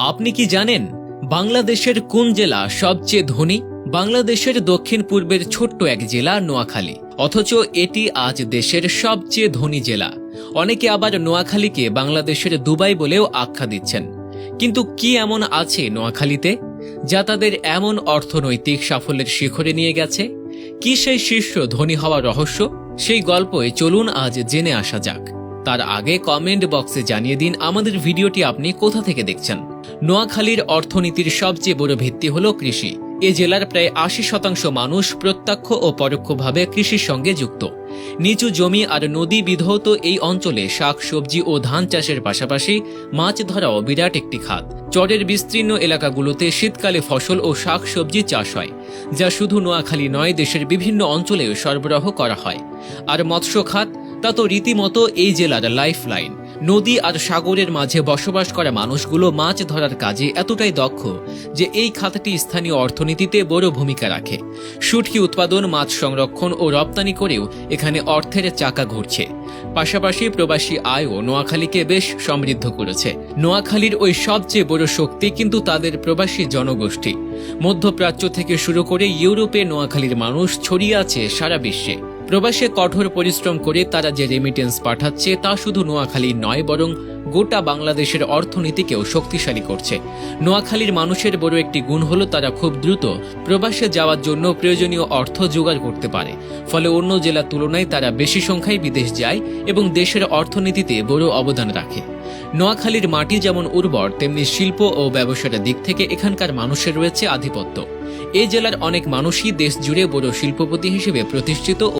আপনি কি জানেন বাংলাদেশের কোন জেলা সবচেয়ে ধনী? বাংলাদেশের দক্ষিণ পূর্বের ছোট্ট এক জেলা নোয়াখালী, অথচ এটি আজ দেশের সবচেয়ে ধনী জেলা। অনেকে আবার নোয়াখালীকে বাংলাদেশের দুবাই বলেও আখ্যা দিচ্ছেন। কিন্তু কি এমন আছে নোয়াখালীতে যা তাদের এমন অর্থনৈতিক সাফল্যের শিখরে নিয়ে গেছে? কি সেই শীর্ষ ধনী হওয়ার রহস্য? সেই গল্পে চলুন আজ জেনে আসা যাক। তার আগে কমেন্ট বক্সে জানিয়ে দিন আমাদের ভিডিওটি আপনি কোথা থেকে দেখছেন। নোয়াখালীর অর্থনীতির সবচেয়ে বড় ভিত্তি হল কৃষি। এ জেলার প্রায় ৮০% মানুষ প্রত্যক্ষ ও পরোক্ষভাবে কৃষির সঙ্গে যুক্ত। নিচু জমি আর নদী বিধৌত এই অঞ্চলে শাক সবজি ও ধান চাষের পাশাপাশি মাছ ধরাও বিরাট একটি খাত। চরের বিস্তীর্ণ এলাকাগুলোতে শীতকালে ফসল ও শাক সবজি চাষ হয়, যা শুধু নোয়াখালী নয়, দেশের বিভিন্ন অঞ্চলেও সরবরাহ করা হয়। আর মৎস্য খাত তা তো রীতিমতো এই জেলার লাইফ লাইন। নদী আর সাগরের মাঝে বসবাস করা মানুষগুলো মাছ ধরার কাজে এতটাই দক্ষ যে এই খাতটি স্থানীয় অর্থনীতিতে বড় ভূমিকা রাখে। শুটকি উৎপাদন, মাছ সংরক্ষণ ও রপ্তানি করেও এখানে অর্থের চাকা ঘুরছে। পাশাপাশি প্রবাসী আয়ও নোয়াখালীকে বেশ সমৃদ্ধ করেছে। নোয়াখালীর ওই সবচেয়ে বড় শক্তি কিন্তু তাদের প্রবাসী জনগোষ্ঠী। মধ্যপ্রাচ্য থেকে শুরু করে ইউরোপে নোয়াখালীর মানুষ ছড়িয়ে আছে সারা বিশ্বে। প্রবাসে কঠোর পরিশ্রম করে তারা যে রেমিটেন্স পাঠাচ্ছে তা শুধু নোয়াখালী নয়, বরং গোটা বাংলাদেশের অর্থনীতিকেও শক্তিশালী করছে। নোয়াখালীর মানুষের বড় একটি গুণ হলো তারা খুব দ্রুত প্রবাসে যাওয়ার জন্য প্রয়োজনীয় অর্থ জোগাড় করতে পারে। ফলে অন্য জেলার তুলনায় তারা বেশি সংখ্যায় বিদেশ যায় এবং দেশের অর্থনীতিতে বড় অবদান রাখে। নোয়াখালীর মাটি যেমন উর্বর, তেমনি শিল্প ও ব্যবসার দিক থেকে এখানকার মানুষের রয়েছে আধিপত্য। এই জেলার অনেক মানুষই দেশ জুড়ে বড় শিল্পপতি হিসেবে প্রতিষ্ঠিত।